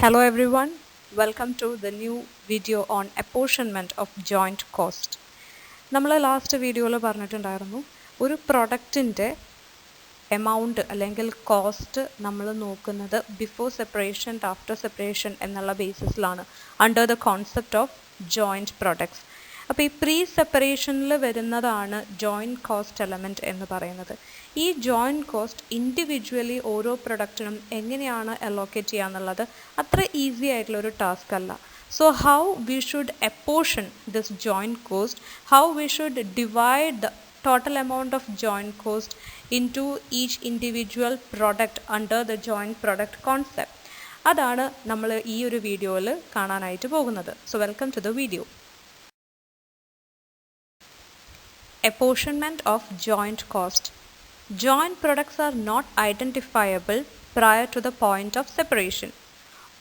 Hello everyone, welcome to the new video on apportionment of joint cost. നമ്മൾ last വീഡിയോയിൽ പറഞ്ഞിട്ടുണ്ടായിരുന്നു ഒരു പ്രൊഡക്റ്റിൻ്റെ amount അല്ലെങ്കിൽ കോസ്റ്റ് നമ്മൾ നോക്കുന്നത് ബിഫോർ സെപ്പറേഷൻ ആഫ്റ്റർ സെപ്പറേഷൻ എന്നുള്ള ബേസിസിലാണ് under the concept of joint products. അപ്പോൾ ഈ പ്രീ സെപ്പറേഷനിൽ വരുന്നതാണ് ജോയിൻറ്റ് കോസ്റ്റ് എലമെൻറ്റ് എന്ന് പറയുന്നത്. ഈ ജോയിൻറ്റ് കോസ്റ്റ് ഇൻഡിവിജ്വലി ഓരോ പ്രൊഡക്റ്റിനും എങ്ങനെയാണ് അലോക്കേറ്റ് ചെയ്യുക എന്നുള്ളത് അത്ര ഈസി ആയിട്ടുള്ളൊരു ടാസ്ക് അല്ല. So how we should apportion this joint cost, how we should divide the total amount of joint cost into each individual product under the joint product concept. അതാണ് നമ്മൾ ഈ ഒരു വീഡിയോയിൽ കാണാനായിട്ട് പോകുന്നത്. So welcome to the video. Apportionment of joint cost. Joint products are not identifiable prior to the point of separation.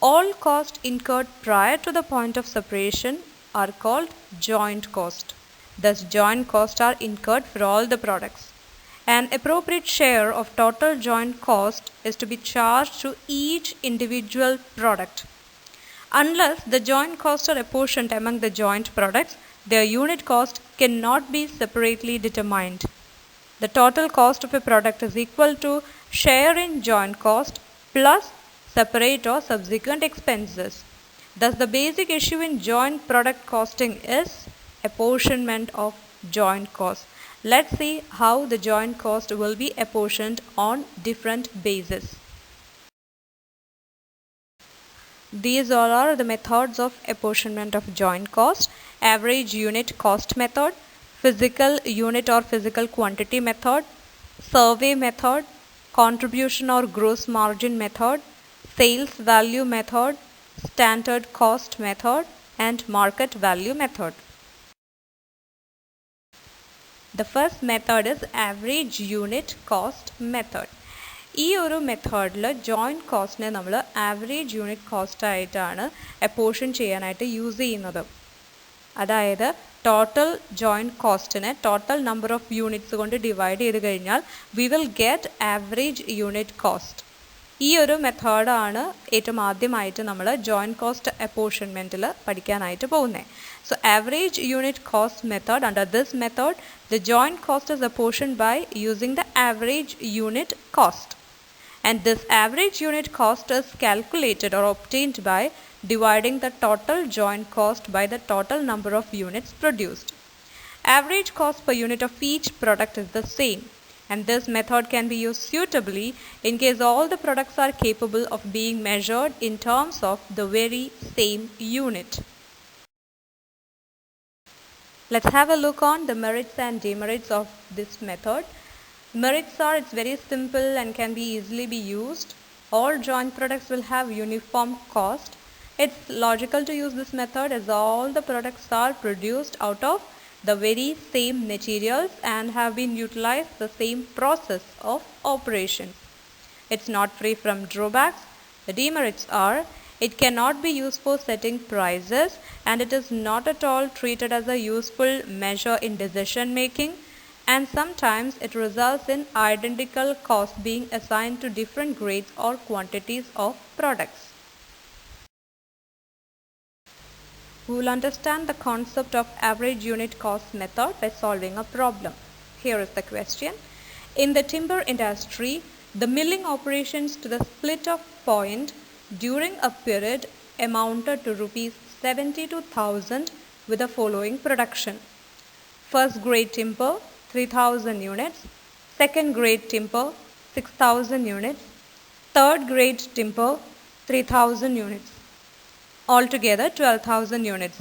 All costs incurred prior to the point of separation are called joint cost. Thus, joint costs are incurred for all the products. An appropriate share of total joint cost is to be charged to each individual product. Unless the joint costs are apportioned among the joint products, their unit cost cannot be separately determined. The total cost of a product is equal to share in joint cost plus separate or subsequent expenses. Thus, the basic issue in joint product costing is apportionment of joint cost. Let's see how the joint cost will be apportioned on different bases. These all are the methods of apportionment of joint cost: average unit cost method, physical unit or physical quantity method, survey method, contribution or gross margin method, sales value method, standard cost method, and market value method. The first method is average unit cost method. ഈ ഒരു മെത്തേഡിൽ joint കോസ്റ്റിനെ നമ്മൾ average unit cost ആയിട്ടാണ് apportion ചെയ്യാനായിട്ട് use ചെയ്യുന്നത്. അതായത് total joint കോസ്റ്റിനെ ടോട്ടൽ നമ്പർ ഓഫ് യൂണിറ്റ്സ് കൊണ്ട് ഡിവൈഡ് ചെയ്ത് കഴിഞ്ഞാൽ we will get average unit cost. ഈ ഒരു മെത്തേഡാണ് ഏറ്റവും ആദ്യമായിട്ട് നമ്മൾ ജോയിൻറ്റ് കോസ്റ്റ് അപ്പോർഷൻമെൻറ്റിൽ പഠിക്കാനായിട്ട് പോകുന്നത്. So average unit cost method, under this method the joint cost is apportioned by using the average unit cost, and this average unit cost is calculated or obtained by dividing the total joint cost by the total number of units produced. Average cost per unit of each product is the same, and this method can be used suitably in case all the products are capable of being measured in terms of the very same unit. Let's have a look on the merits and demerits of this method. Merits are it's very simple and can be easily be used. All joint products will have uniform cost. It's logical to use this method as all the products are produced out of the very same materials and have been utilized the same process of operation. It's not free from drawbacks. The demerits are it cannot be used for setting prices, and it is not at all treated as a useful measure in decision making, and sometimes it results in identical costs being assigned to different grades or quantities of products. We will understand the concept of average unit cost method by solving a problem. Here is the question. In the timber industry, the milling operations to the split of point during a period amounted to rupees 72,000 with the following production. First grade timber 3,000 units, second grade timber 6,000 units, third grade timber 3,000 units. Altogether 12,000 units.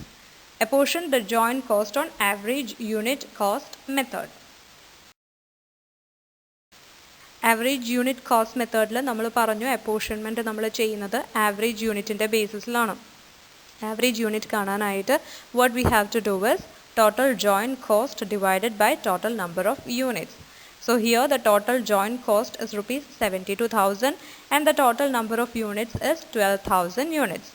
Apportion the joint cost on average unit cost method. Average unit cost മെത്തേഡിൽ നമ്മൾ പറഞ്ഞു apportionment നമ്മൾ ചെയ്യുന്നത് average യൂണിറ്റിൻ്റെ ബേസിസിലാണ്. Average unit കാണാനായിട്ട് what we have to do is total joint cost divided by total number of units. So here the total joint cost is rupees 72,000 and the total number of units is 12,000 units.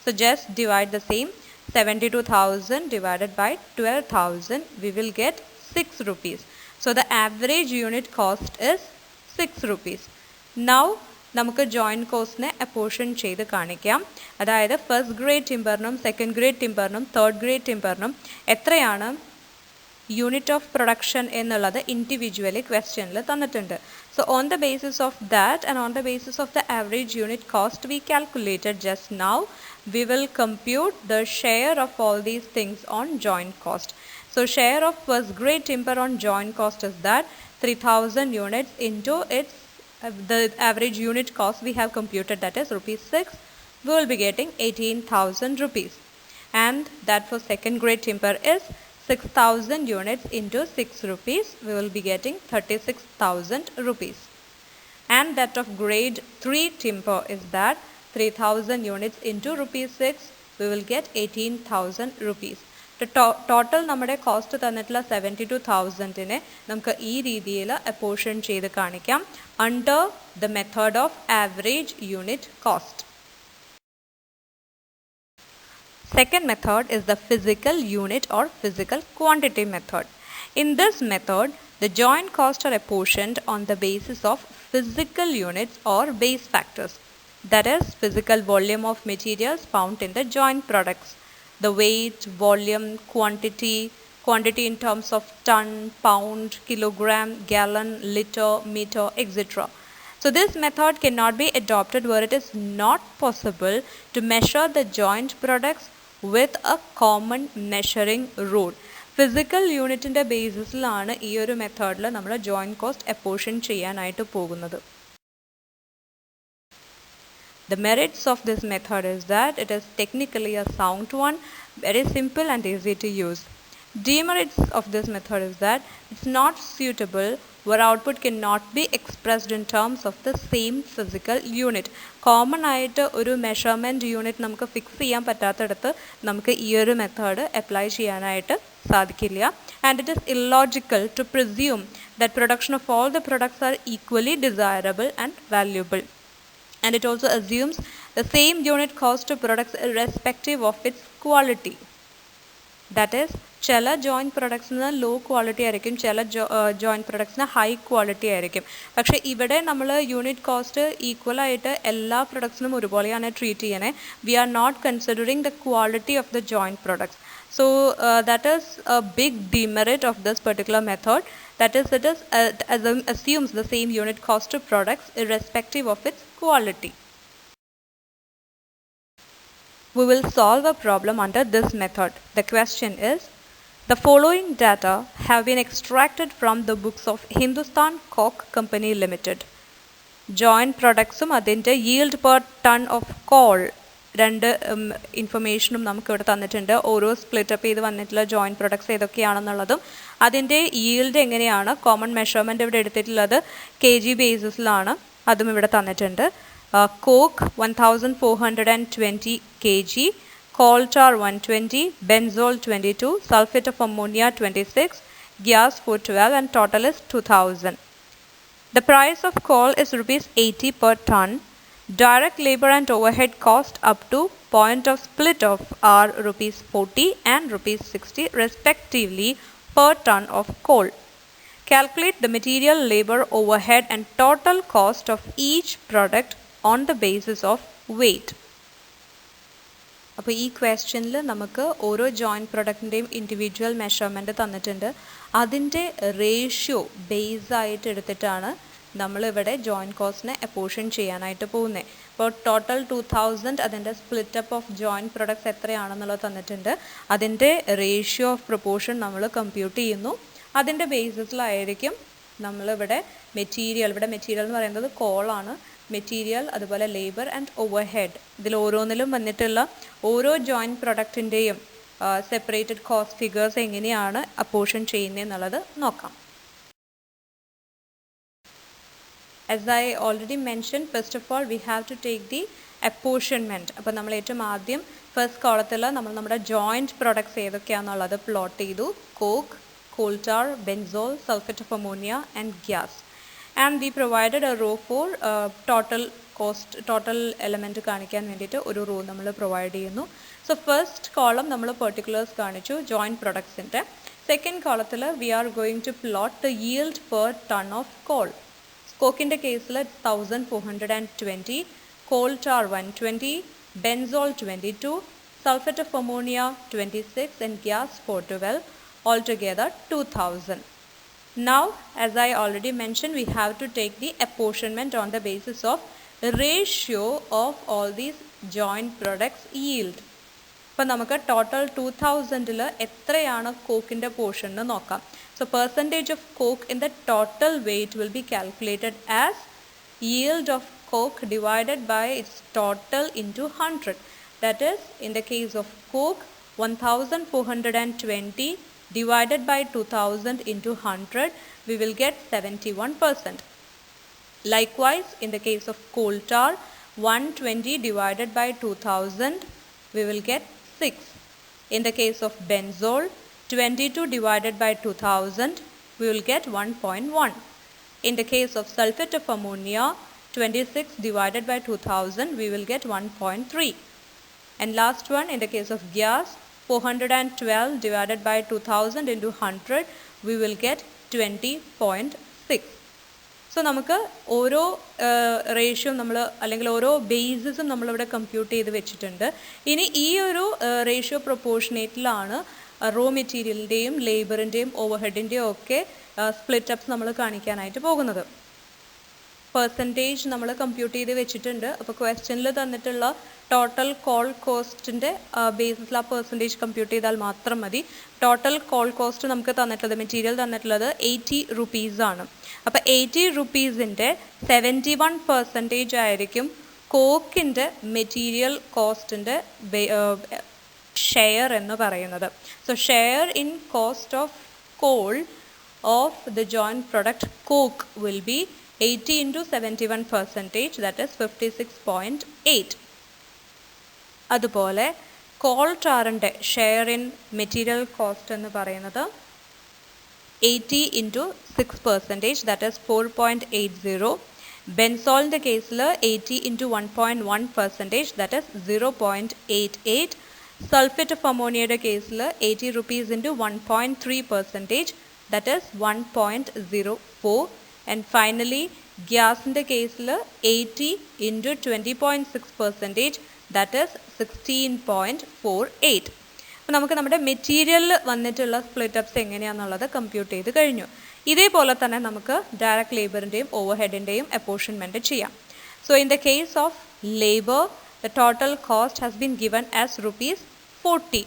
So just divide the same 72,000 divided by 12,000, we will get 6 rupees. So the average unit cost is 6 rupees. Now നമുക്ക് joint കോസ്റ്റിനെ apportion ചെയ്ത് കാണിക്കാം. അതായത് first grade ടിമ്പറിനും second grade ടിമ്പറിനും third grade ടിമ്പറിനും എത്രയാണ് unit of production എന്നുള്ളത് ഇൻഡിവിജ്വലി ക്വസ്റ്റ്യനിൽ തന്നിട്ടുണ്ട്. So on the basis of that and on the basis of the average unit cost we calculated just now, we will compute the share of all these things on joint cost. So share of first grade timber on joint cost is that 3000 units into its the average unit cost we have computed, that is rupees 6, we will be getting 18,000 rupees. And that for second grade timber is 6,000 units into 6 rupees, we will be getting 36,000 rupees. And that of grade 3 timber is that 3,000 units into rupees 6, we will get 18,000 rupees. The total നമ്മുടെ cost തന്നിട്ടുള്ള 72,000നെ നമുക്ക് ഈ രീതിയിൽ apportion ചെയ്ത് കാണിക്കാം under the method of average unit cost. Second method is the physical unit or physical quantity method. In this method, the joint costs are apportioned on the basis of physical units or base factors. That is, physical volume of materials found in the joint products. The weight, volume, quantity in terms of ton, pound, kilogram, gallon, liter, meter, etc. So this method cannot be adopted where it is not possible to measure the joint products with a common measuring rule. Physical യൂണിറ്റിൻ്റെ ബേസിസിലാണ് ഈ ഒരു മെത്തേഡിൽ നമ്മൾ joint cost apportion ചെയ്യാനായിട്ട് പോകുന്നത്. The merits of this method is that it is technically a sound one, very simple and easy to use. Demerits of this method is that it's not suitable where output cannot be expressed in terms of the same physical unit. Common ആയിട്ട് ഒരു measurement unit നമുക്ക് fix ചെയ്യാൻ പറ്റാത്തടത്ത് നമുക്ക് ഈ ഒരു method apply ചെയ്യാനായിട്ട് സാധിക്കില്ല. And it is illogical to presume that production of all the products are equally desirable and valuable. And it also assumes the same unit cost of products irrespective of its quality. That is, ചില joint പ്രൊഡക്ട്സിന് low quality ആയിരിക്കും, ചില joint പ്രൊഡക്ട്സിന് high quality ആയിരിക്കും. പക്ഷേ ഇവിടെ നമ്മൾ unit cost ഈക്വലായിട്ട് എല്ലാ പ്രൊഡക്ട്സിനും ഒരുപോലെയാണ് treat ചെയ്യണേ. We are not considering the quality of the joint products. So that is a big demerit of this particular method. That is, it assumes the same unit cost of products irrespective of its quality. We will solve a problem under this method. The question is, the following data have been extracted from the books of Hindustan Coke Company Limited. Joint productsum adinte yield per ton of coal. രണ്ട് ഇൻഫർമേഷനും നമുക്കിവിടെ തന്നിട്ടുണ്ട്. ഓരോ split-up ചെയ്ത് വന്നിട്ടുള്ള joint products ഏതൊക്കെയാണെന്നുള്ളതും അതിൻ്റെ yield എങ്ങനെയാണ്, common measurement ഇവിടെ എടുത്തിട്ടുള്ളത് kg ബേസിസിലാണ്, അതും ഇവിടെ തന്നിട്ടുണ്ട്. Coke 1420 kg, coal tar 120, benzol 22, sulphate of ammonia 26, gas 412 and total is 2000. The price of coal is rupees 80 per ton. Direct labor and overhead cost up to point of split off are rupees 40 and rupees 60 respectively per ton of coal. Calculate the material, labor, overhead and total cost of each product on the basis of weight. അപ്പോൾ ഈ ക്വസ്റ്റ്യനിൽ നമുക്ക് ഓരോ joint പ്രൊഡക്റ്റിൻ്റെയും individual measurement തന്നിട്ടുണ്ട്. അതിൻ്റെ ratio ബേസായിട്ട് എടുത്തിട്ടാണ് നമ്മളിവിടെ joint കോസ്റ്റിനെ അപ്പോർഷൻ ചെയ്യാനായിട്ട് പോകുന്നത്. ഇപ്പോൾ ടോട്ടൽ 2000 അതിൻ്റെ സ്പ്ലിറ്റപ്പ് ഓഫ് ജോയിൻറ്റ് പ്രൊഡക്ട്സ് എത്രയാണെന്നുള്ളത് തന്നിട്ടുണ്ട്. അതിൻ്റെ റേഷ്യോ ഓഫ് പ്രൊപ്പോർഷൻ നമ്മൾ കമ്പ്യൂട്ട് ചെയ്യുന്നു. അതിൻ്റെ ബേസിസിലായിരിക്കും നമ്മളിവിടെ മെറ്റീരിയൽ എന്ന് പറയുന്നത് കോളാണ്, മെറ്റീരിയൽ, അതുപോലെ ലേബർ ആൻഡ് ഓവർഹെഡ്, ഇതിൽ ഓരോന്നിലും വന്നിട്ടുള്ള ഓരോ ജോയിൻറ്റ് പ്രൊഡക്റ്റിൻ്റെയും സെപ്പറേറ്റഡ് കോസ്റ്റ് ഫിഗേഴ്സ് എങ്ങനെയാണ് അപ്പോർഷൻ ചെയ്യുന്നതെന്നുള്ളത് നോക്കാം. As I already mentioned, first of all we have to take the apportionment. അപ്പോൾ നമ്മൾ ഏറ്റവും ആദ്യം ഫസ്റ്റ് കോളത്തിൽ നമ്മൾ നമ്മുടെ ജോയിൻറ്റ് പ്രൊഡക്ട്സ് ഏതൊക്കെയാണെന്നുള്ളത് പ്ലോട്ട് ചെയ്തു. Coke, coal tar, benzol, sulphate of ammonia and gas. And we provided a row for total element കാണിക്കാൻ വേണ്ടിയിട്ട് ഒരു റോ നമ്മൾ പ്രൊവൈഡ് ചെയ്യുന്നു. സോ ഫസ്റ്റ് കോളം നമ്മൾ പെർട്ടിക്കുലേഴ്സ് കാണിച്ചു ജോയിൻറ്റ് പ്രൊഡക്ട്സിൻ്റെ. സെക്കൻഡ് കോളത്തിൽ we are going to plot the yield per ton of coal. കോക്കിൻ്റെ കേസിൽ 1420, coal tar 120, benzol 22, sulfate of ammonia 26 and gas 412, altogether 2000. Now, as I already mentioned, we have to take the apportionment on the basis of ratio of all these joint products yield. അപ്പോൾ നമുക്ക് total 2000-ൽ എത്രയാണ് കോക്കിൻ്റെ portion എന്ന് നോക്കാം. So percentage of coke in the total weight will be calculated as yield of coke divided by its total into 100. That is, in the case of coke, 1420 divided by 2000 into 100, we will get 71%. Likewise, in the case of coal tar, 120 divided by 2000, we will get 6. In the case of benzol, 22 divided by 2000, we will get 1.1. In the case of sulfate of ammonia, 26 divided by 2000, we will get 1.3. And last one, in the case of gas, 412 divided by 2000 into 100, we will get 20.6. So നമുക്ക് ഓരോ ratio നമ്മൾ അല്ലെങ്കിൽ ഓരോ ബേസിസും നമ്മളിവിടെ compute ചെയ്ത് വെച്ചിട്ടുണ്ട്. ഇനി ഈ ഒരു റേഷ്യോ പ്രൊപ്പോർഷനേറ്റിലാണ് റോ മെറ്റീരിയലിൻ്റെയും ലേബറിൻ്റെയും ഓവർഹെഡിൻ്റെയും ഒക്കെ സ്പ്ലിറ്റ് അപ്സ് നമ്മൾ കാണിക്കാനായിട്ട് പോകുന്നത്. പെർസെൻറ്റേജ് നമ്മൾ കമ്പ്യൂട്ട് ചെയ്ത് വെച്ചിട്ടുണ്ട്. അപ്പോൾ ക്വസ്റ്റ്യനിൽ തന്നിട്ടുള്ള ടോട്ടൽ കോൾ കോസ്റ്റിൻ്റെ ബേസിസിൽ ആ പെർസെൻറ്റേജ് കമ്പ്യൂട്ട് ചെയ്താൽ മാത്രം മതി. ടോട്ടൽ കോൾ കോസ്റ്റ് നമുക്ക് തന്നിട്ടുള്ളത്, മെറ്റീരിയൽ തന്നിട്ടുള്ളത് 80 റുപ്പീസാണ്. അപ്പോൾ 80 റുപ്പീസിൻ്റെ 71% ആയിരിക്കും കോക്കിൻ്റെ മെറ്റീരിയൽ കോസ്റ്റിൻ്റെ ഷെയർ എന്ന് പറയുന്നത്. So share in cost of coal of the joint product coke will be 80 into 71%, that is 56.8. അതുപോലെ കോൾ ടാറിൻ്റെ ഷെയർ ഇൻ മെറ്റീരിയൽ കോസ്റ്റ് എന്ന് പറയുന്നത് 80 into 6%, that is 4.80. ബെൻസോളിൻ്റെ കേസിൽ 80 into 1.1%, that is 0.88. Sulphate of അമോണിയയുടെ കേസിൽ 80 rupees into 1.3%, that is 1.04. And finally, ഗ്യാസിൻ്റെ കേസിൽ 80 into 20.6%, that is 16.48. അപ്പോൾ നമുക്ക് നമ്മുടെ മെറ്റീരിയലിൽ വന്നിട്ടുള്ള സ്പ്ലിറ്റ് അപ്സ് എങ്ങനെയാണെന്നുള്ളത് കമ്പ്യൂട്ട് ചെയ്ത് കഴിഞ്ഞു. ഇതേപോലെ തന്നെ നമുക്ക് ഡയറക്റ്റ് ലേബറിൻ്റെയും ഓവർഹെഡിൻ്റെയും അപ്പോർഷൻമെൻറ്റ് ചെയ്യാം. So in the case of labour, the total cost has been given as rupees 40.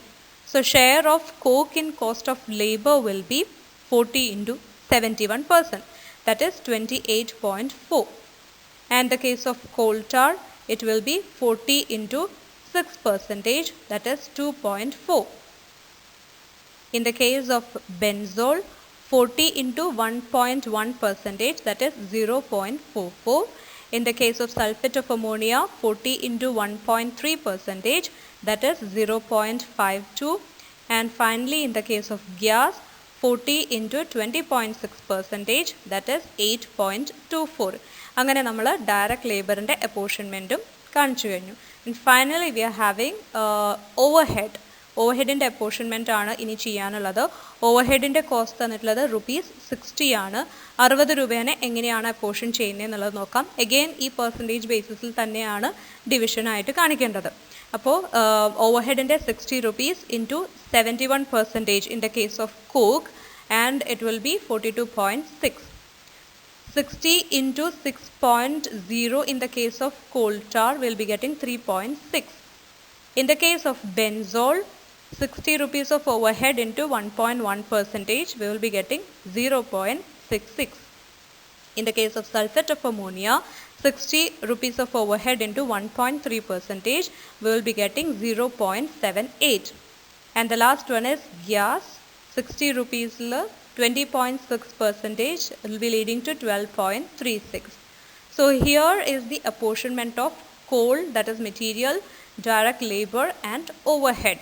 So share of coke in cost of labor will be 40 into 71%, that is 28.4. And the case of coal tar, it will be 40 into 6%, that is 2.4. In the case of benzol, 40 into 1.1%, that is 0.44. In the case of sulfate of ammonia, 40 into 1.3%, that is 0.52. And finally, in the case of gas, 40 into 20.6%, that is 8.24. അങ്ങനെ നമ്മൾ direct ലേബറിൻ്റെ അപ്പോർഷൻമെൻറ്റും കാണിച്ചു കഴിഞ്ഞു. And finally we are having overhead. ഓവർഹെഡിൻ്റെ apportionment ആണ് ഇനി ചെയ്യാനുള്ളത്. ഓവർഹെഡിൻ്റെ cost തന്നിട്ടുള്ളത് ₹60 ആണ്. 60 രൂപേനെ എങ്ങനെയാണ് അപ്പോർഷൻ ചെയ്യുന്നത് എന്നുള്ളത് നോക്കാം. എഗെയിൻ ഈ പെർസെൻറ്റേജ് ബേസിസിൽ തന്നെയാണ് ഡിവിഷനായിട്ട് കാണിക്കേണ്ടത്. അപ്പോൾ ഓവർഹെഡിൻ്റെ 60 rupees into 71% in the case of coke, and it will be 42.6. 60 into 6.0 in the case of coal tar will be getting 3.6. In the case of benzol, 60 rupees of overhead into 1.1%, we will be getting 0.66. In the case of sulfate of ammonia, 60 rupees of overhead into 1.3%, we will be getting 0.78. And the last one is gas, 60 rupees 20.6% will be leading to 12.36. So here is the apportionment of coal, that is material, direct labor and overhead.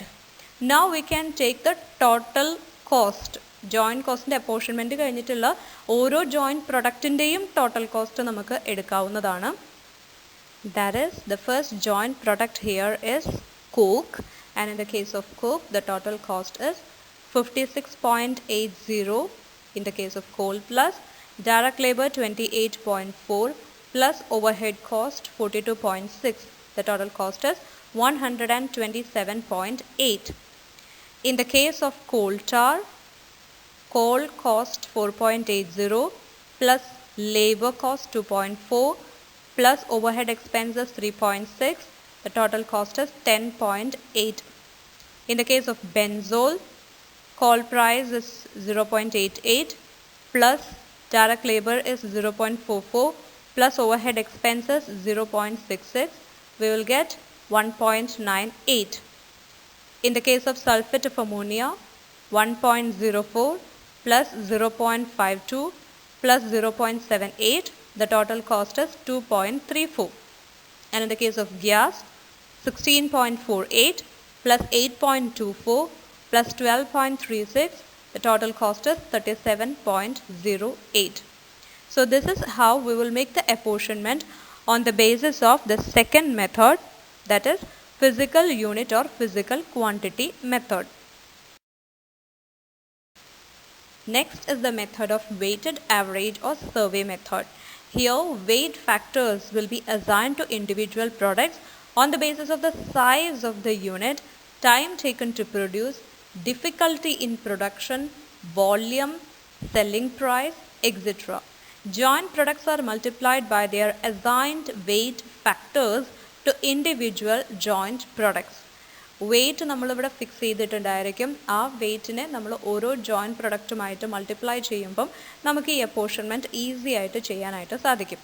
Now we can take the total cost. Joint കോസ്റ്റിൻ്റെ apportionment കഴിഞ്ഞിട്ടുള്ള ഓരോ joint പ്രൊഡക്റ്റിൻ്റെയും total cost നമുക്ക് എടുക്കാവുന്നതാണ്. That is the first joint product here is coke, and in the case of coke the total cost is 56.80 in the case of coal plus direct labor 28.4 plus overhead cost 42.6. The total cost is 127.8. In the case of coal tar, coal cost 4.80 plus labor cost 2.4 plus overhead expenses 3.6. The total cost is 10.8. In the case of benzol, coal price is 0.88 plus direct labor is 0.44 plus overhead expenses 0.66. We will get 1.98. In the case of sulfate of ammonia, 1.04 plus 0.52 plus 0.78. The total cost is 2.34. And in the case of gas, 16.48 plus 8.24 plus 12.36. The total cost is 37.08. So this is how we will make the apportionment on the basis of the second method, that is physical unit or physical quantity method. Next is the method of weighted average or survey method. Here weight factors will be assigned to individual products on the basis of the size of the unit, time taken to produce, difficulty in production, volume, selling price, etc. Joint products are multiplied by their assigned weight factors to individual joint products. Weight നമ്മളിവിടെ fix ചെയ്തിട്ടുണ്ടായിരിക്കും. ആ വെയ്റ്റിനെ നമ്മൾ ഓരോ joint പ്രൊഡക്റ്റുമായിട്ട് multiply ചെയ്യുമ്പം നമുക്ക് ഈ apportionment easy ആയിട്ട് ചെയ്യാനായിട്ട് സാധിക്കും.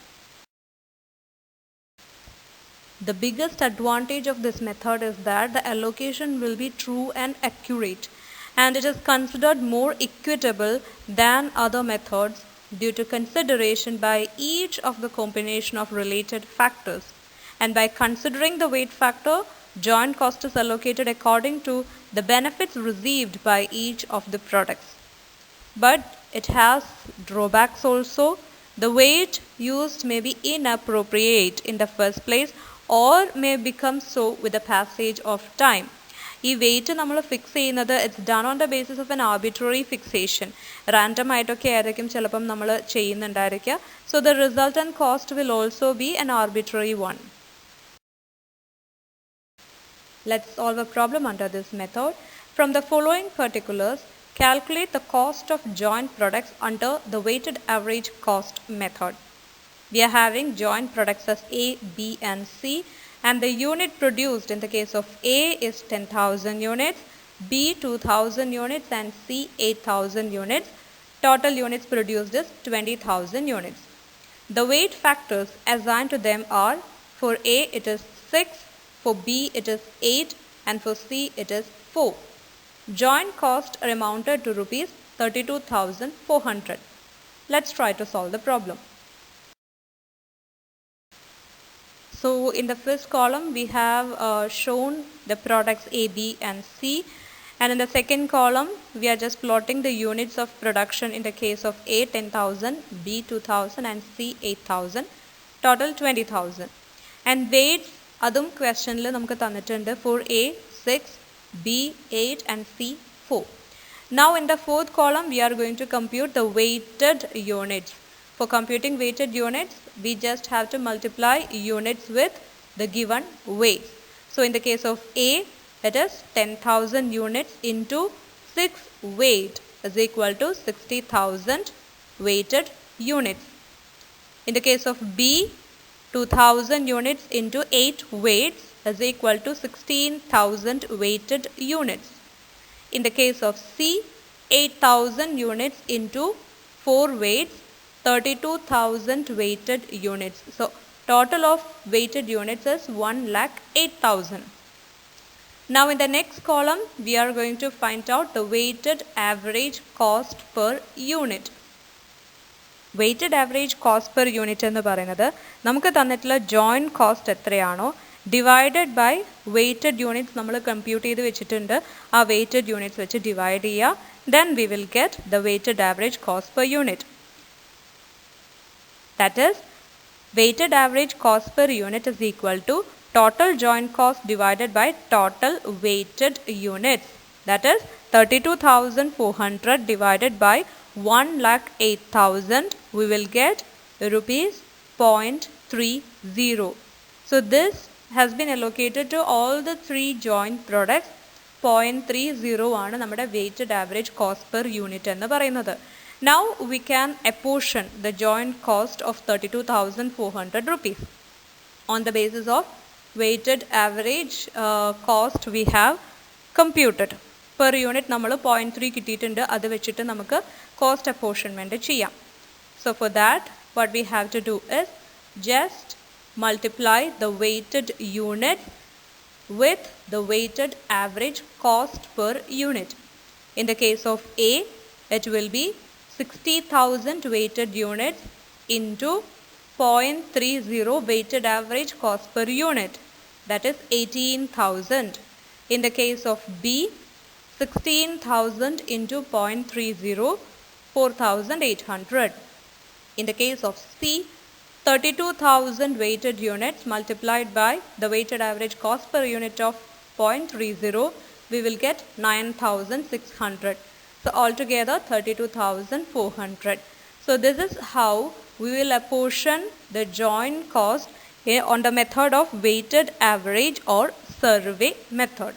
The biggest advantage of this method is that the allocation will be true and accurate, and it is considered more equitable than other methods due to consideration by each of the combination of related factors. And by considering the weight factor, joint cost is allocated according to the benefits received by each of the products. But it has drawbacks also. The weight used may be inappropriate in the first place or may become so with the passage of time. ഈ weight നമ്മൾ fix ചെയ്യുന്നത് it's done on the basis of an arbitrary fixation. Random ആയിട്ടൊക്കെ ആയിരിക്കും ചിലപ്പം നമ്മൾ ചെയ്യുന്നുണ്ടായിരിക്കുക. So the resultant cost will also be an arbitrary one. Let's solve a problem under this method. From the following particulars, calculate the cost of joint products under the weighted average cost method. We are having joint products as A, B and C, and the unit produced in the case of A is 10,000 units, B 2,000 units and C 8,000 units. Total units produced is 20,000 units. The weight factors assigned to them are, for A it is 6, for B it is 8 and for C it is 4. Joint cost are amounted to rupees 32,400. Let's try to solve the problem. So in the first column we have shown the products A, B and C, and in the second column we are just plotting the units of production in the case of A 10,000, B 2,000 and C 8,000, total 20,000. And weights അതും ക്വസ്റ്റനിൽ നമുക്ക് തന്നിട്ടുണ്ട്. For A 6, B 8 and C 4. Now in the fourth column we are going to compute the weighted units. For computing weighted units, we just have to multiply units with the given weight. So in the case of A, it is 10,000 units into 6 weight is equal to 60,000 weighted units. In the case of B, 2,000 units into 8 weights is equal to 16,000 weighted units. In the case of C, 8,000 units into 4 weights, 32,000 weighted units. So total of weighted units is 1,08,000. Now in the next column we are going to find out the weighted average cost per unit. Weighted average cost per unit എന്ന് പറയുന്നത് നമുക്ക് തന്നിട്ടുള്ള joint cost എത്രയാണോ divided by weighted units നമ്മൾ compute ചെയ്ത് വെച്ചിട്ടുണ്ട്. ആ weighted units വെച്ച് ഡിവൈഡ് ചെയ്യുക. Then we will get the weighted average cost per unit. That is, weighted average cost per unit is equal to total joint cost divided by total weighted units. That is 32,400 divided by 1,08,000, we will get rupees 0.30. So this has been allocated to all the three joint products. 0.30 ആണ് നമ്മുടെ weighted average cost per unit എന്ന് പറയുന്നത്. Now we can apportion the joint cost of 32,400 rupees. On the basis of weighted average cost we have computed. Per unit നമ്മൾ 0.3 കിട്ടിയിട്ടുണ്ട്, അത് വെച്ചിട്ട് നമുക്ക് cost apportionment ചെയ്യാം. So for that what we have to do is just multiply the weighted unit with the weighted average cost per unit. In the case of A, it will be 60,000 weighted units into 0.30 weighted average cost per unit, that is 18,000. In the case of B, 16,000 into 0.30, 4,800. In the case of C, 32,000 weighted units multiplied by the weighted average cost per unit of 0.30, we will get 9,600. So altogether 32,400. So this is how we will apportion the joint cost on the method of weighted average or survey method.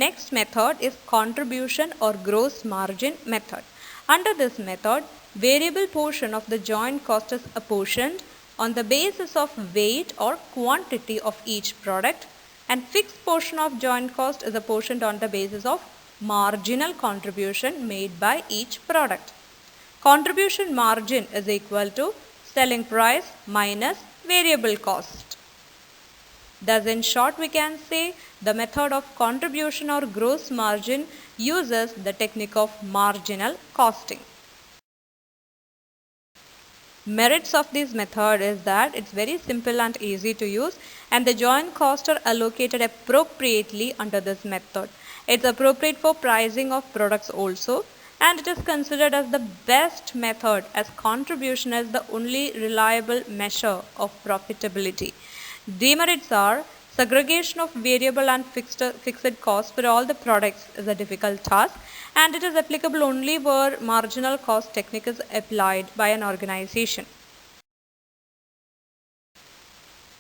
Next method is contribution or gross margin method. Under this method, variable portion of the joint cost is apportioned on the basis of weight or quantity of each product, and fixed portion of joint cost is apportioned on the basis of marginal contribution made by each product. Contribution margin is equal to selling price minus variable cost. Thus, in short, we can say the method of contribution or gross margin uses the technique of marginal costing. Merits of this method is that it's very simple and easy to use, and the joint costs are allocated appropriately under this method. It's appropriate for pricing of products also, and it is considered as the best method as contribution is the only reliable measure of profitability. Demerits are segregation of variable and fixed costs for all the products is a difficult task, and it is applicable only where marginal cost technique is applied by an organization.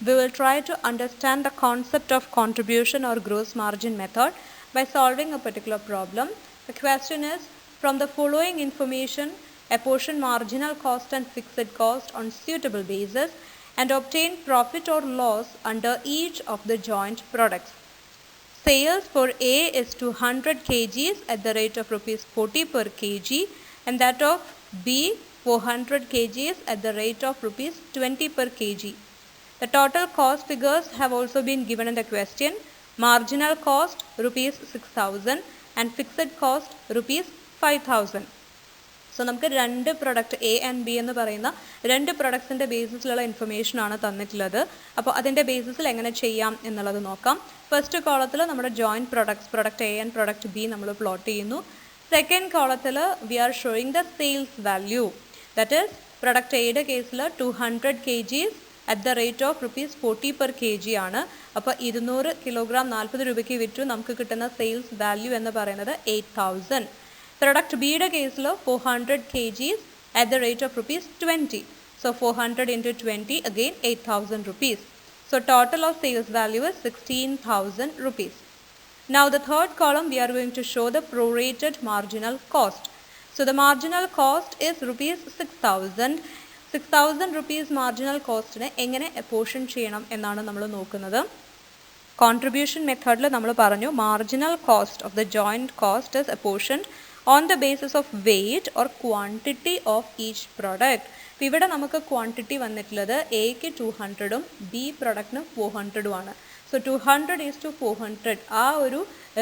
We will try to understand the concept of contribution or gross margin method by solving a particular problem. The question is, from the following information, apportion marginal cost and fixed cost on suitable basis and obtain profit or loss under each of the joint products. Sales for A is 200 kgs at the rate of rupees 40 per kg, and that of B 400 kgs at the rate of rupees 20 per kg. The total cost figures have also been given in the question. Marginal cost rupees 6,000 and fixed cost rupees 5,000. So നമുക്ക് രണ്ട് product A and B എന്ന് പറയുന്ന രണ്ട് പ്രൊഡക്ട്സിൻ്റെ ബേസിസിലുള്ള ഇൻഫർമേഷനാണ് തന്നിട്ടുള്ളത്. അപ്പോൾ അതിൻ്റെ ബേസിസിൽ എങ്ങനെ ചെയ്യാം എന്നുള്ളത് നോക്കാം. ഫസ്റ്റ് കോളത്തിൽ നമ്മുടെ joint product A and product B നമ്മൾ പ്ലോട്ട് ചെയ്യുന്നു. സെക്കൻഡ് കോളത്തിൽ we are showing the sales value. That is product എയുടെ കേസിൽ 200 kgs at the rate of rupees 40 per kg ആണ്. അപ്പോൾ 200 കിലോഗ്രാം 40 രൂപയ്ക്ക് വിറ്റു നമുക്ക് കിട്ടുന്ന സെയിൽസ് വാല്യൂ എന്ന് പറയുന്നത് 8,000. Product B യുടെ കേസിൽ 400 kgs at the rate of rupees 20. So 400 into 20 again 8,000 rupees. So total of sales value is 16,000 rupees. Now the third column we are going to show the prorated marginal cost. So the marginal cost is rupees 6,000. 6,000 rupees marginal costനെ എങ്ങനെ apportion ചെയ്യണം എന്നാണ് നമ്മൾ നോക്കുന്നത്. Contribution methodൽ നമ്മൾ പറഞ്ഞു marginal cost of the joint cost is apportioned on the basis of weight or quantity of each product. അപ്പോൾ ഇവിടെ നമുക്ക് ക്വാണ്ടിറ്റി വന്നിട്ടുള്ളത് എക്ക് 200ഉം ബി പ്രൊഡക്റ്റിന് 400ഉം ആണ്. സോ 200:400 ആ ഒരു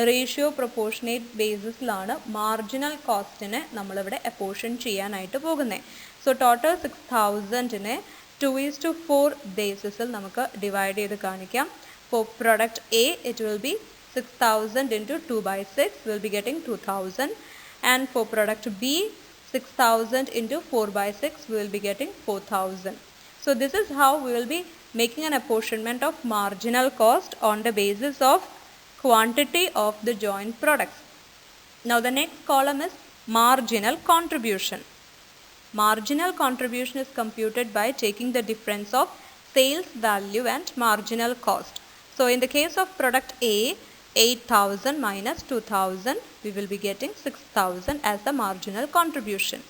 റേഷ്യോ പ്രൊപ്പോർഷനേറ്റ് ബേസിസിലാണ് മാർജിനൽ കോസ്റ്റിനെ നമ്മളിവിടെ അപ്പോർഷൻ ചെയ്യാനായിട്ട് പോകുന്നത്. സോ ടോട്ടൽ 6,000നെ 2:4 ബേസിസിൽ നമുക്ക് ഡിവൈഡ് ചെയ്ത് കാണിക്കാം. For product A it will be 6,000 into 2/6 will be getting 2,000. And for product B, 6,000 into 4/6 we will be getting 4,000. So this is how we will be making an apportionment of marginal cost on the basis of quantity of the joint products. Now the next column is marginal contribution. Marginal contribution is computed by taking the difference of sales value and marginal cost. So in the case of product A, 8,000 minus 2,000, we will be getting 6,000 as the marginal contribution.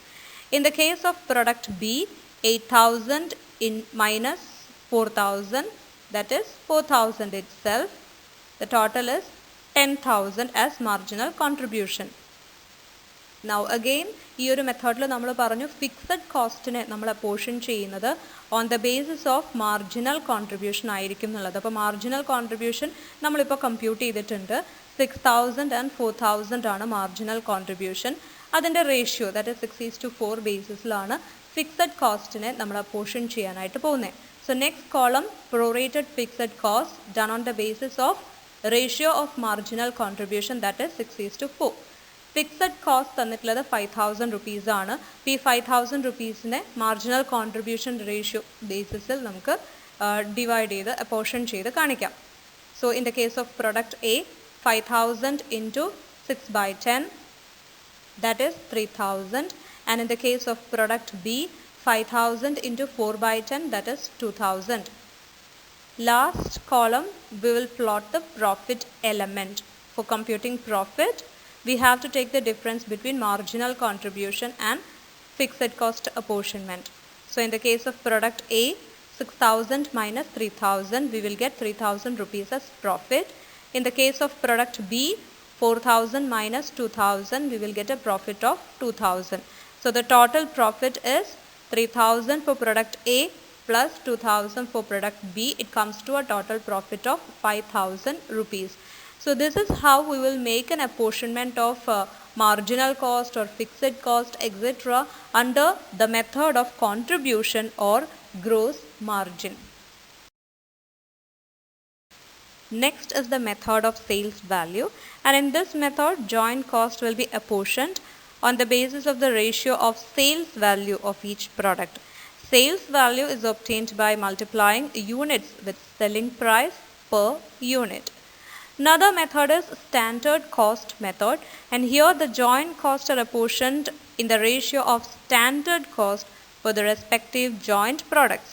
In the case of product B, 8,000 minus 4,000, that is 4,000 itself. The total is 10,000 as marginal contribution. Now again, ഈ ഒരു മെത്തേഡിൽ നമ്മൾ പറഞ്ഞു fixed കോസ്റ്റിനെ നമ്മൾ apportion ചെയ്യുന്നത് on the basis of marginal contribution ആയിരിക്കും എന്നുള്ളത്. അപ്പോൾ മാർജിനൽ കോൺട്രിബ്യൂഷൻ നമ്മളിപ്പോൾ കമ്പ്യൂട്ട് ചെയ്തിട്ടുണ്ട്. 6,000 ആൻഡ് 4,000 ആണ് മാർജിനൽ കോൺട്രിബ്യൂഷൻ. അതിൻ്റെ റേഷ്യോ ദാറ്റ് ഇസ് 6:4 ബേസിസിലാണ് ഫിക്സഡ് കോസ്റ്റിനെ നമ്മൾ അപ്പോർഷൻ ചെയ്യാനായിട്ട് പോകുന്നത്. So next column prorated fixed cost done on the basis of ratio of marginal contribution that is 6:4. Fixed cost തന്നിട്ടുള്ളത് 5,000 rupees ആണ്. ഈ 5,000 rupeesനെ മാർജിനൽ കോൺട്രിബ്യൂഷൻ റേഷ്യോ ബേസിസിൽ നമുക്ക് ഡിവൈഡ് ചെയ്ത് അപ്പോർഷൻ ചെയ്ത് കാണിക്കാം. So in the case of product A, 5,000 into 6/10, that is 3,000. And in the case of product B, 5,000 into 4/10, that is 2,000. Last column, we will plot the profit element. For computing profit, we have to take the difference between marginal contribution and fixed cost apportionment. So in the case of product A, 6,000 minus 3,000, we will get 3,000 rupees as profit. In the case of product B, 4,000 minus 2,000, we will get a profit of 2,000. So the total profit is 3,000 for product A plus 2,000 for product B. It comes to a total profit of 5,000 rupees. So this is how we will make an apportionment of marginal cost or fixed cost, etc. under the method of contribution or gross margin. Next is the method of sales value, and in this method joint cost will be apportioned on the basis of the ratio of sales value of each product. Sales value is obtained by multiplying units with selling price per unit. Another method is standard cost method, and here the joint costs are apportioned in the ratio of standard cost for the respective joint products.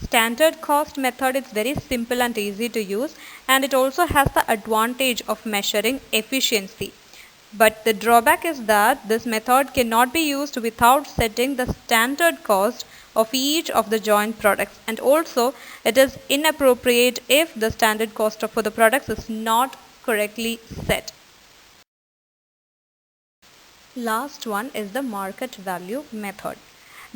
Standard cost method is very simple and easy to use, and it also has the advantage of measuring efficiency. But the drawback is that this method cannot be used without setting the standard cost of each of the joint products, and also it is inappropriate if the standard cost for the products is not correctly set. Last one is the market value method.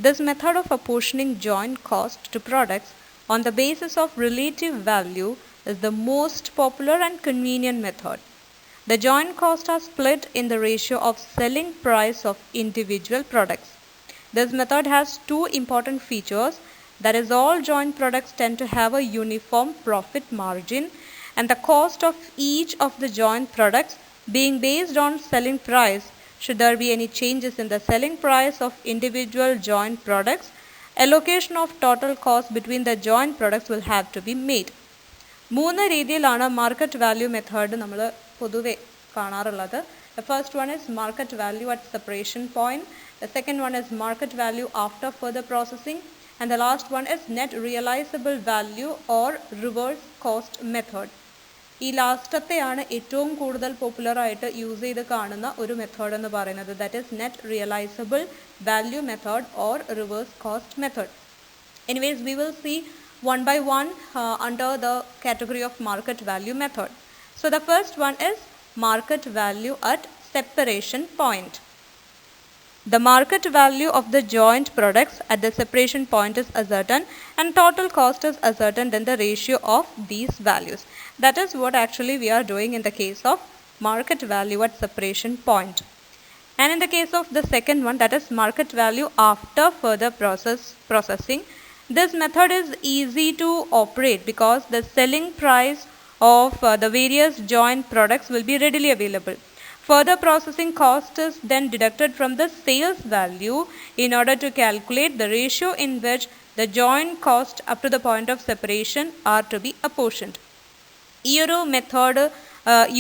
This method of apportioning joint cost to products on the basis of relative value is the most popular and convenient method. The joint costs are split in the ratio of selling price of individual products. This method has two important features, that is all joint products tend to have a uniform profit margin, and the cost of each of the joint products being based on selling price. Should there be any changes in the selling price of individual joint products, allocation of total cost between the joint products will have to be made. മൂന്ന് രീതിയിലാണ് market value method നമ്മൾ പൊതുവെ കാണാറുള്ളത്. The first one is market value at separation point. The second one is market value after further processing. And the last one is net realizable value or reverse cost method. ഈ ലാസ്റ്റത്തെയാണ് ഏറ്റവും കൂടുതൽ popular ആയിട്ട് use ചെയ്ത് കാണുന്ന ഒരു method എന്ന് പറയുന്നത്. That is net realisable value method or reverse cost method. Anyways we will see one by one under the category of market value method. So the first one is market value at separation point. The market value of the joint products at the separation point is ascertained, and total cost is ascertained in the ratio of these values. That is what actually we are doing in the case of market value at separation point. And in the case of the second one, that is market value after further processing, this method is easy to operate because the selling price of the various joint products will be readily available. Further processing cost is then deducted from the sales value in order to calculate the ratio in which the joint cost up to the point of separation are to be apportioned. ഈ ഒരു method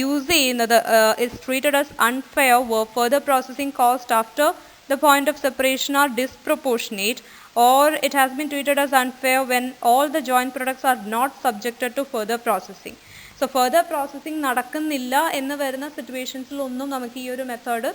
use ചെയ്യുന്നത് is treated as unfair where further processing cost after the point of separation are disproportionate, or it has been treated as unfair when all the joint products are not subjected to further processing. So further processing നടക്കുന്നില്ല എന്ന് വരുന്ന സിറ്റുവേഷൻസിലൊന്നും നമുക്ക് ഈ ഒരു method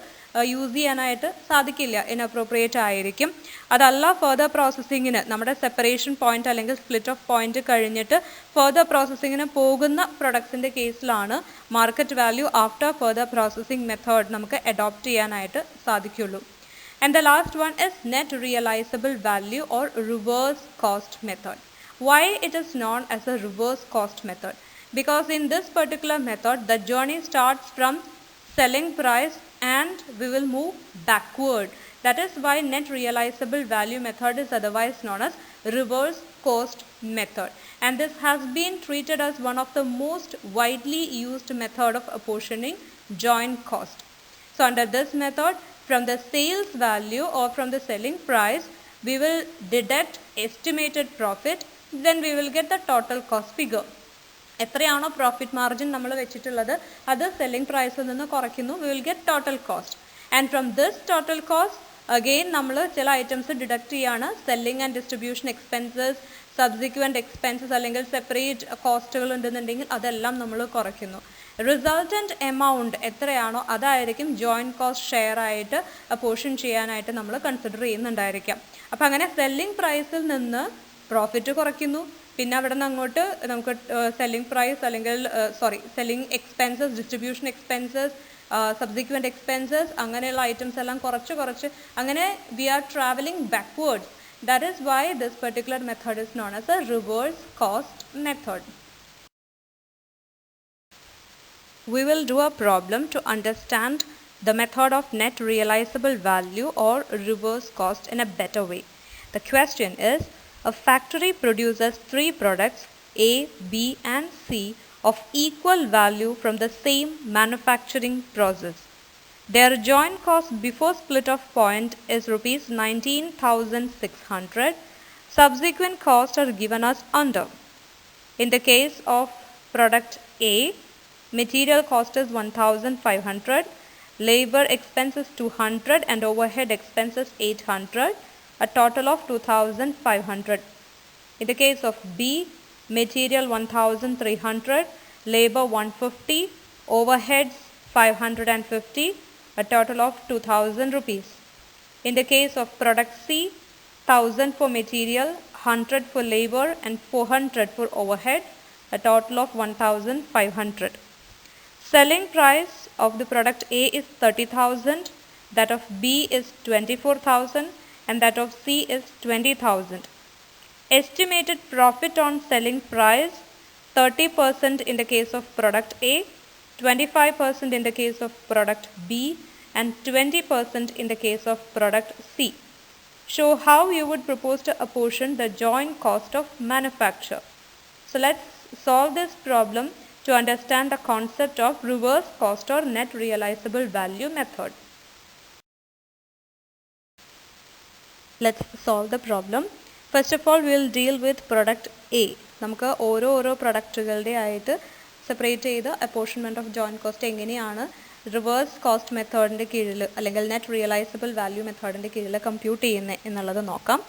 use ചെയ്യാനായിട്ട് സാധിക്കില്ല, inappropriate ആയിരിക്കും. അതല്ല ഫർദർ പ്രോസസ്സിങ്ങിന് നമ്മുടെ സെപ്പറേഷൻ പോയിന്റ് അല്ലെങ്കിൽ സ്പ്ലിറ്റ് ഓഫ് പോയിന്റ് കഴിഞ്ഞിട്ട് ഫർദർ പ്രോസസ്സിങ്ങിന് പോകുന്ന പ്രൊഡക്ട്സിൻ്റെ കേസിലാണ് market value after further processing method നമുക്ക് അഡോപ്റ്റ് ചെയ്യാനായിട്ട് സാധിക്കുള്ളൂ. And the last one is net realizable value or reverse cost method. Why it is known as a reverse cost method? Because in this particular method, the journey starts from selling price and we will move backward. That is why net realizable value method is otherwise known as reverse cost method. And this has been treated as one of the most widely used method of apportioning joint cost. So under this method, from the sales value or from the selling price, we will deduct estimated profit, then we will get the total cost figure. എത്രയാണോ profit margin നമ്മൾ വെച്ചിട്ടുള്ളത് അത് selling പ്രൈസിൽ നിന്ന് കുറയ്ക്കുന്നു, we will get total cost. And from this total cost, again നമ്മൾ ചില items deduct ചെയ്യാണ്. Selling and distribution expenses, subsequent expenses അല്ലെങ്കിൽ സെപ്പറേറ്റ് കോസ്റ്റുകൾ ഉണ്ടെന്നുണ്ടെങ്കിൽ അതെല്ലാം നമ്മൾ കുറയ്ക്കുന്നു. റിസൾട്ടൻറ്റ് എമൗണ്ട് എത്രയാണോ അതായിരിക്കും ജോയിൻറ്റ് കോസ്റ്റ് ഷെയർ ആയിട്ട് പോർഷൻ ചെയ്യാനായിട്ട് നമ്മൾ കൺസിഡർ ചെയ്യുന്നുണ്ടായിരിക്കാം. അപ്പം അങ്ങനെ സെല്ലിംഗ് പ്രൈസിൽ നിന്ന് പ്രോഫിറ്റ് കുറയ്ക്കുന്നു, പിന്നെ അവിടെ നിന്ന് അങ്ങോട്ട് നമുക്ക് സെല്ലിംഗ് പ്രൈസ് അല്ലെങ്കിൽ selling expenses, distribution expenses, subsequent expenses അങ്ങനെയുള്ള ഐറ്റംസ് എല്ലാം കുറച്ച് അങ്ങനെ we are travelling backwards. That is why this particular method is known as a reverse cost method. We will do a problem to understand the method of net realizable value or reverse cost in a better way. The question is, a factory produces 3 products A, B and C of equal value from the same manufacturing process. Their joint cost before split of point is rupees 19,600. Subsequent costs are given as under. In the case of product A, material cost is 1,500, labor expenses 200 and overhead expenses 800, a total of 2,500. In the case of B, material 1,300, labor 150, overheads 550, a total of 2,000 rupees. In the case of product C, 1,000 for material, 100 for labor and 400 for overhead, a total of 1,500. Selling price of the product A is 30,000, that of B is 24,000 and that of C is 20,000. Estimated profit on selling price 30% in the case of product A, 25% in the case of product B and 20% in the case of product C. Show how you would propose to apportion the joint cost of manufacture. So let's solve this problem to understand the concept of reverse cost or net realizable value method. Let's solve the problem. First of all, we will deal with product A. നമുക്ക് ഓരോ പ്രൊഡക്റ്റുകളുടെ ആയിട്ട് separate ചെയ്ത് apportionment of joint cost എങ്ങനെയാണ് reverse cost മെത്തേഡിൻ്റെ കീഴിൽ അല്ലെങ്കിൽ net realisable value മെത്തേഡിൻ്റെ കീഴിൽ compute ചെയ്യുന്നത് എന്നുള്ളത് നോക്കാം.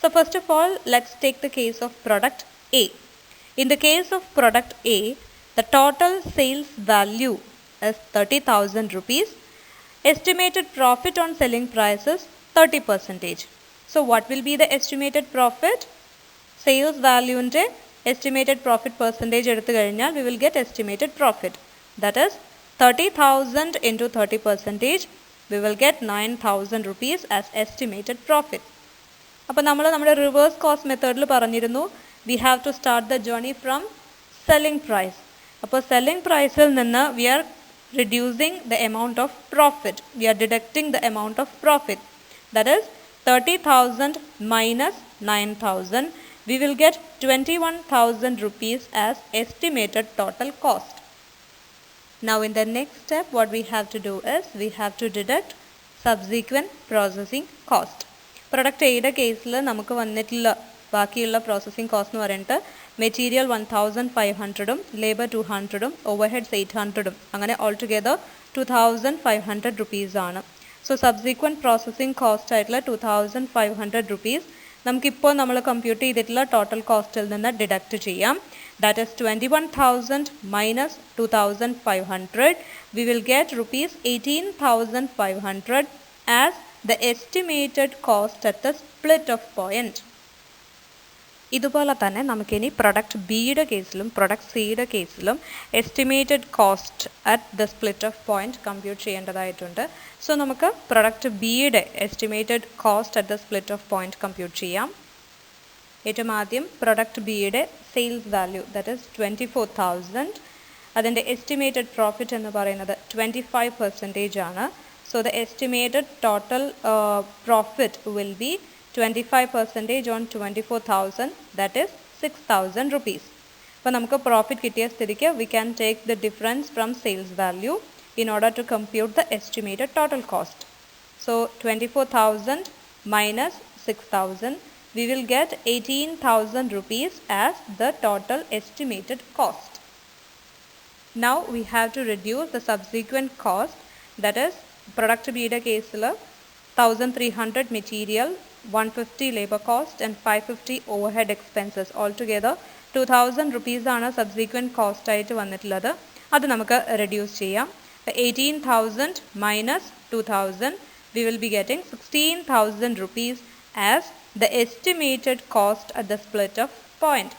So first of all let's take the case of product A. In the case of product A, the total sales value is 30,000 rupees. Estimated profit on selling price is 30%. So what will be the estimated profit? Sales value inde estimated profit percentage eduthu kazhinjal we will get estimated profit. That is 30,000 into 30%, we will get 9,000 rupees as estimated profit. അപ്പോൾ നമ്മൾ നമ്മുടെ reverse cost മെത്തേഡിൽ പറഞ്ഞിരുന്നു we have to start the journey from selling price. അപ്പോൾ selling പ്രൈസിൽ നിന്ന് we are reducing the amount of profit. We are deducting the amount of profit. That is 30,000 minus 9,000. We will get 21,000 rupees as estimated total cost. Now in the next step, what we have to do is we have to deduct subsequent processing cost. Product A യുടെ കേസിൽ നമുക്ക് വന്നിട്ടുള്ള ബാക്കിയുള്ള processing cost എന്ന് പറയുന്നത് material 1500-ഉം labour 200-ഉം overheads 800-ഉം അങ്ങനെ all together 2500 rupees ആണ്. So subsequent processing cost ആയിട്ടുള്ള 2500 rupees നമുക്കിപ്പോൾ നമ്മൾ കമ്പ്യൂട്ട് ചെയ്തിട്ടുള്ള ടോട്ടൽ കോസ്റ്റിൽ നിന്ന് ഡിഡക്റ്റ് ചെയ്യാം. That is 21,000 minus 2,500. We will get rupees 18,500 as the estimated cost at the split of point. ഇതുപോലെ തന്നെ നമുക്കിനി പ്രൊഡക്റ്റ് ബിയുടെ കേസിലും പ്രൊഡക്റ്റ് സിയുടെ കേസിലും estimated cost at the split of point compute ചെയ്യേണ്ടതായിട്ടുണ്ട്. സോ നമുക്ക് പ്രൊഡക്റ്റ് ബിയുടെ estimated cost at the split of point compute ചെയ്യാം. ഏറ്റവും ആദ്യം പ്രൊഡക്റ്റ് ബിയുടെ സെയിൽസ് വാല്യൂ ദാറ്റ് ഈസ് 24,000. അതിൻ്റെ എസ്റ്റിമേറ്റഡ് പ്രോഫിറ്റ് എന്ന് പറയുന്നത് 25% ആണ്. So the estimated total profit will be 25% on 24,000, that is 6,000 rupees. അപ്പോൾ നമുക്ക് പ്രോഫിറ്റ് കിട്ടിയ സ്ഥിതിക്ക് we can take the difference from sales value in order to compute the estimated total cost. So 24,000 minus 6,000, we will get 18,000 rupees as the total estimated cost. Now we have to reduce the subsequent cost, that is product B-യുടെ കേസിൽ 1,300 material, 150 labor cost and 550 overhead expenses. Altogether 2,000 rupees ആണ് subsequent cost ആയിട്ട് വന്നിട്ടുള്ളത്. അത് നമുക്ക് reduce ചെയ്യാം. 18,000 minus 2,000, we will be getting 16,000 rupees as the estimated cost at the split of point.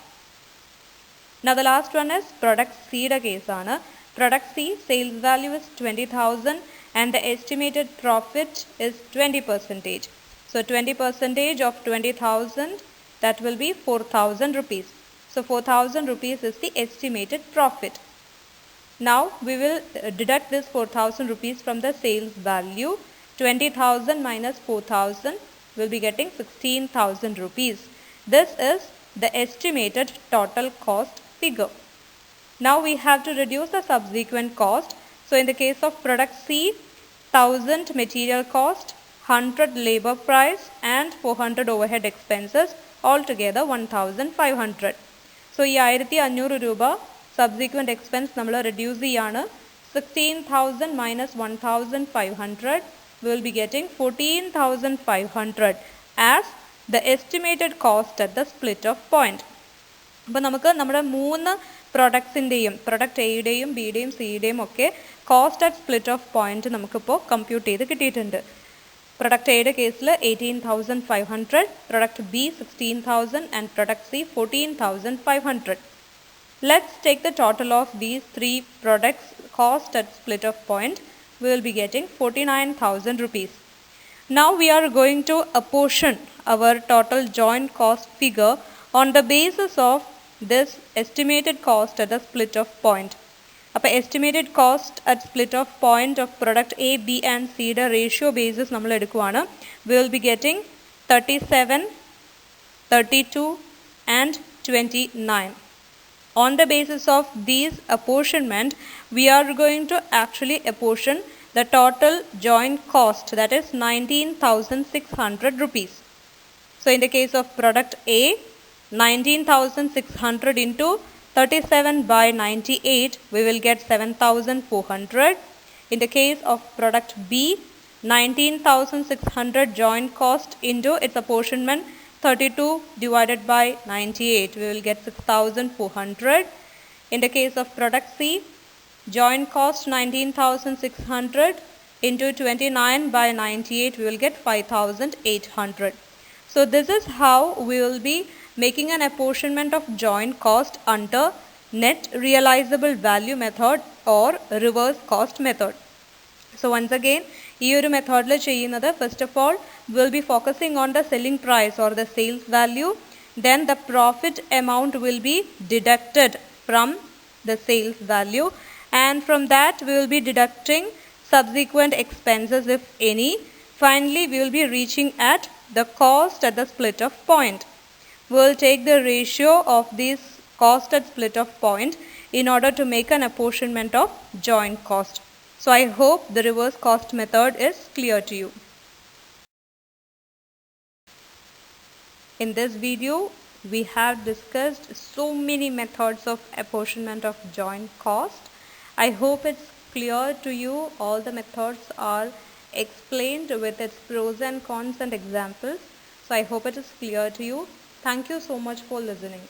Now the last one is product C യുടെ കേസാണ്. Product C sales value is 20,000 and the estimated profit is 20%. So 20% of 20,000, that will be 4,000 rupees. So 4,000 rupees is the estimated profit. Now we will deduct this 4,000 rupees from the sales value. 20,000 minus 4,000 will be getting 16,000 rupees. This is the estimated total cost figure. Now we have to reduce the subsequent cost. So in the case of product C, 1,000 material cost, 100 labor price and 400 overhead expenses, altogether 1,500. So ഈ 1,500 രൂപ subsequent expense നമ്മൾ reduce ചെയ്യാണ്. 16,000 minus 1,500, we will be getting 14,500 as the estimated cost at the split of point. അപ്പോൾ നമുക്ക് നമ്മുടെ മൂന്ന് പ്രൊഡക്ട്സിൻ്റെയും product എയുടെയും ബിയുടെയും സിയുടെയും ഒക്കെ cost at split of point നമുക്കിപ്പോൾ കമ്പ്യൂട്ട് ചെയ്ത് കിട്ടിയിട്ടുണ്ട്. പ്രൊഡക്റ്റ് എയുടെ കേസിൽ 18,500, product B 16,000 and product C 14,500. Let's take the total of these three products cost at split of point. We will be getting 49,000 rupees. Now we are going to apportion our total joint cost figure on the basis of this estimated cost at the split of point. അപ്പോൾ estimated cost at split of point of product A B and സിയുടെ ratio basis നമ്മൾ എടുക്കുവാണ്. We will be getting 37, 32 and 29. On the basis of these apportionment, we are going to actually apportion the total joint cost, that is 19,600 rupees. So in the case of product A, 19,600 into 37 by 98, we will get 7,400. In the case of product B, 19,600 joint cost into its apportionment 32 divided by 98, we will get 6,400. In the case of product C, joint cost 19,600 into 29 by 98, we will get 5,800. So this is how we will be making an apportionment of joint cost under net realizable value method or reverse cost method. So once again, ഈ ഒരു മെത്തേഡിൽ ചെയ്യുന്നത് first of all will be focusing on the selling price or the sales value. Then the profit amount will be deducted from the sales value and from that we will be deducting subsequent expenses if any. Finally, we will be reaching at the cost at the split of point. We will take the ratio of this cost at split of point in order to make an apportionment of joint cost. So I hope the reverse cost method is clear to you. In this video, we have discussed so many methods of apportionment of joint cost. I hope it's clear to you. All the methods are explained with its pros and cons and examples. So I hope it is clear to you. Thank you so much for listening.